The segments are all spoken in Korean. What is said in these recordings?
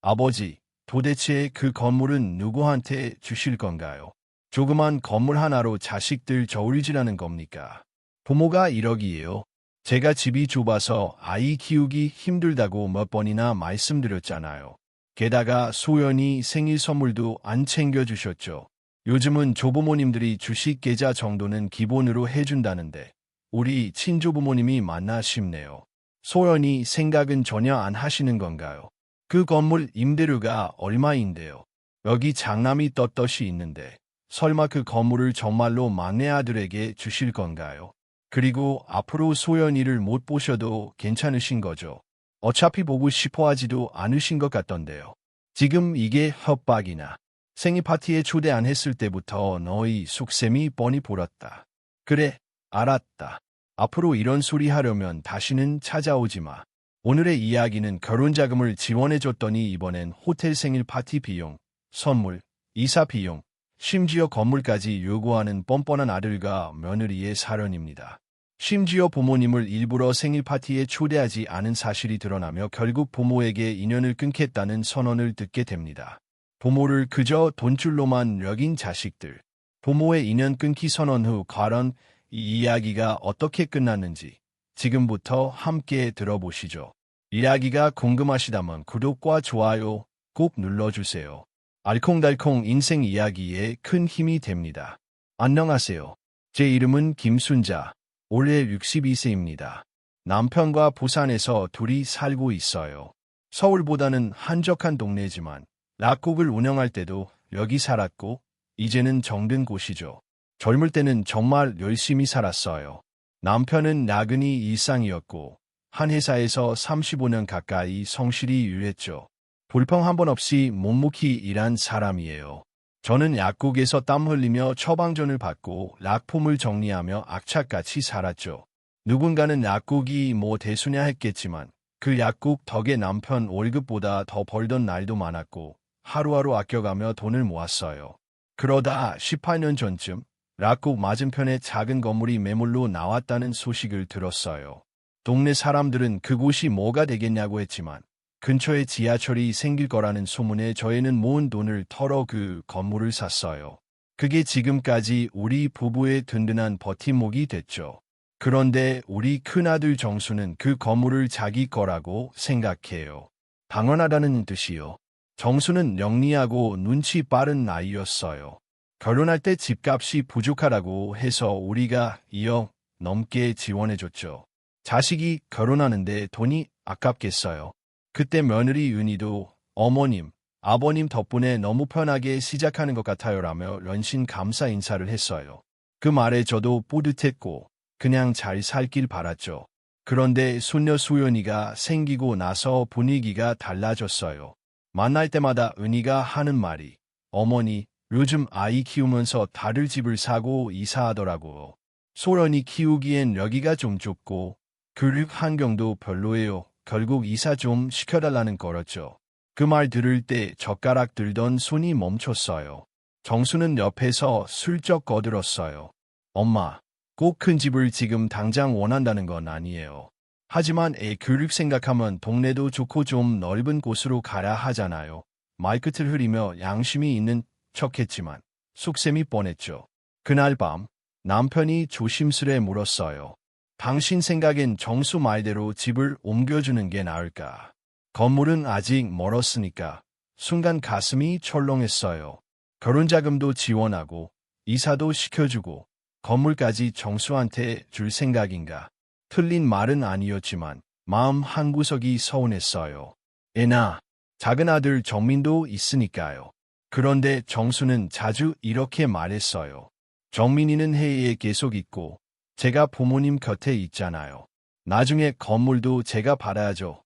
아버지, 도대체 그 건물은 누구한테 주실 건가요? 조그만 건물 하나로 자식들 저울질하는 겁니까? 부모가 이러기에요. 제가 집이 좁아서 아이 키우기 힘들다고 몇 번이나 말씀드렸잖아요. 게다가 소연이 생일 선물도 안 챙겨주셨죠. 요즘은 조부모님들이 주식 계좌 정도는 기본으로 해준다는데 우리 친조부모님이 맞나 싶네요. 소연이 생각은 전혀 안 하시는 건가요? 그 건물 임대료가 얼마인데요? 여기 장남이 떳떳이 있는데 설마 그 건물을 정말로 막내 아들에게 주실 건가요? 그리고 앞으로 소연이를 못 보셔도 괜찮으신 거죠? 어차피 보고 싶어 하지도 않으신 것 같던데요. 지금 이게 협박이나 생일 파티에 초대 안 했을 때부터 너희 속셈이 뻔히 보였다. 그래, 알았다. 앞으로 이런 소리 하려면 다시는 찾아오지 마. 오늘의 이야기는 결혼 자금을 지원해줬더니 이번엔 호텔 생일 파티 비용, 선물, 이사 비용, 심지어 건물까지 요구하는 뻔뻔한 아들과 며느리의 사연입니다. 심지어 부모님을 일부러 생일 파티에 초대하지 않은 사실이 드러나며 결국 부모에게 인연을 끊겠다는 선언을 듣게 됩니다. 부모를 그저 돈줄로만 여긴 자식들. 부모의 인연 끊기 선언 후 과연 이 이야기가 어떻게 끝났는지 지금부터 함께 들어보시죠. 이야기가 궁금하시다면 구독과 좋아요 꼭 눌러주세요. 알콩달콩 인생 이야기에 큰 힘이 됩니다. 안녕하세요. 제 이름은 김순자. 올해 62세입니다. 남편과 부산에서 둘이 살고 있어요. 서울보다는 한적한 동네지만 락국을 운영할 때도 여기 살았고 이제는 정든 곳이죠. 젊을 때는 정말 열심히 살았어요. 남편은 야근이 일상이었고 한 회사에서 35년 가까이 성실히 일했죠. 불평 한 번 없이 묵묵히 일한 사람이에요. 저는 약국에서 땀 흘리며 처방전을 받고 약품을 정리하며 악착같이 살았죠. 누군가는 약국이 뭐 대수냐 했겠지만 그 약국 덕에 남편 월급보다 더 벌던 날도 많았고 하루하루 아껴가며 돈을 모았어요. 그러다 18년 전쯤 약국 맞은편에 작은 건물이 매물로 나왔다는 소식을 들었어요. 동네 사람들은 그곳이 뭐가 되겠냐고 했지만 근처에 지하철이 생길 거라는 소문에 저희는 모은 돈을 털어 그 건물을 샀어요. 그게 지금까지 우리 부부의 든든한 버팀목이 됐죠. 그런데 우리 큰아들 정수는 그 건물을 자기 거라고 생각해요. 당연하다는 뜻이요. 정수는 영리하고 눈치 빠른 아이였어요. 결혼할 때 집값이 부족하다고 해서 우리가 2억 넘게 지원해줬죠. 자식이 결혼하는데 돈이 아깝겠어요. 그때 며느리 윤희도 어머님, 아버님 덕분에 너무 편하게 시작하는 것 같아요라며 연신 감사 인사를 했어요. 그 말에 저도 뿌듯했고 그냥 잘 살길 바랐죠. 그런데 손녀 소연이가 생기고 나서 분위기가 달라졌어요. 만날 때마다 은희가 하는 말이 어머니, 요즘 아이 키우면서 다른 집을 사고 이사하더라고요. 소연이 키우기엔 여기가 좀 좁고 교육 환경도 별로예요. 결국 이사 좀 시켜달라는 거였죠. 그 말 들을 때 젓가락 들던 손이 멈췄어요. 정수는 옆에서 슬쩍 거들었어요. 엄마, 꼭 큰 집을 지금 당장 원한다는 건 아니에요. 하지만 애 교육 생각하면 동네도 좋고 좀 넓은 곳으로 가야 하잖아요. 말끝을 흐리며 양심이 있는 척했지만 속셈이 뻔했죠. 그날 밤 남편이 조심스레 물었어요. 당신 생각엔 정수 말대로 집을 옮겨주는 게 나을까? 건물은 아직 멀었으니까. 순간 가슴이 철렁했어요. 결혼자금도 지원하고 이사도 시켜주고 건물까지 정수한테 줄 생각인가? 틀린 말은 아니었지만 마음 한구석이 서운했어요. 애나 작은 아들 정민도 있으니까요. 그런데 정수는 자주 이렇게 말했어요. 정민이는 해외에 계속 있고 제가 부모님 곁에 있잖아요. 나중에 건물도 제가 받아야죠.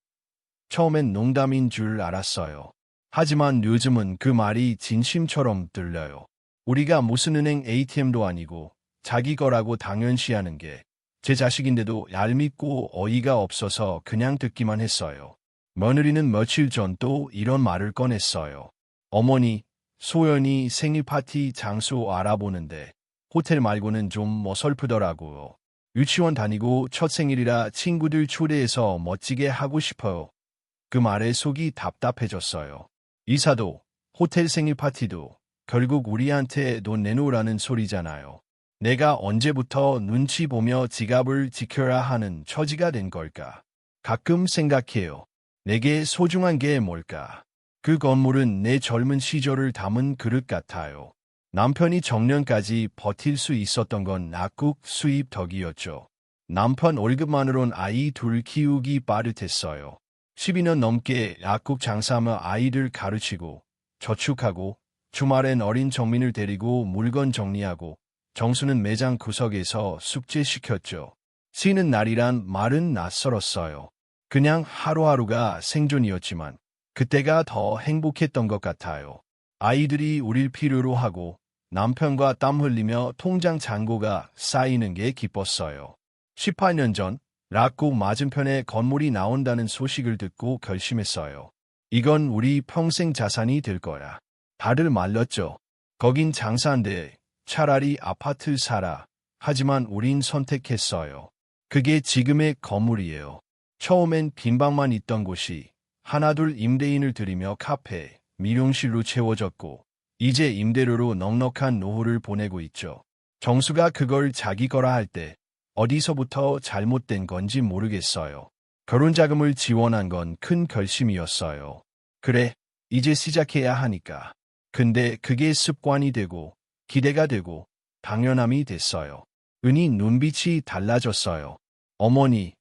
처음엔 농담인 줄 알았어요. 하지만 요즘은 그 말이 진심처럼 들려요. 우리가 무슨 은행 ATM도 아니고 자기 거라고 당연시하는 게 제 자식인데도 얄밉고 어이가 없어서 그냥 듣기만 했어요. 며느리는 며칠 전 또 이런 말을 꺼냈어요. 어머니, 소연이 생일 파티 장소 알아보는데 호텔 말고는 좀 어설프더라고요. 유치원 다니고 첫 생일이라 친구들 초대해서 멋지게 하고 싶어요. 그 말에 속이 답답해졌어요. 이사도, 호텔 생일 파티도 결국 우리한테 돈 내놓으라는 소리잖아요. 내가 언제부터 눈치 보며 지갑을 지켜야 하는 처지가 된 걸까? 가끔 생각해요. 내게 소중한 게 뭘까? 그 건물은 내 젊은 시절을 담은 그릇 같아요. 남편이 정년까지 버틸 수 있었던 건 낙국 수입 덕이었죠. 남편 월급만으론 아이 둘 키우기 빠듯했어요. 12년 넘게 약국 장사하며 아이들 가르치고 저축하고 주말엔 어린 정민을 데리고 물건 정리하고 정수는 매장 구석에서 숙제시켰죠. 쉬는 날이란 말은 낯설었어요. 그냥 하루하루가 생존이었지만 그때가 더 행복했던 것 같아요. 아이들이 우릴 필요로 하고 남편과 땀 흘리며 통장 잔고가 쌓이는 게 기뻤어요. 18년 전 락구 맞은편에 건물이 나온다는 소식을 듣고 결심했어요. 이건 우리 평생 자산이 될 거야. 다들 말렸죠. 거긴 장사인데 차라리 아파트 사라. 하지만 우린 선택했어요. 그게 지금의 건물이에요. 처음엔 빈 방만 있던 곳이 하나둘 임대인을 들이며 카페, 미용실로 채워졌고 이제 임대료로 넉넉한 노후를 보내고 있죠. 정수가 그걸 자기 거라 할 때 어디서부터 잘못된 건지 모르겠어요. 결혼자금을 지원한 건 큰 결심이었어요. 그래, 이제 시작해야 하니까. 근데 그게 습관이 되고 기대가 되고 당연함이 됐어요. 은희 눈빛이 달라졌어요. 어머니,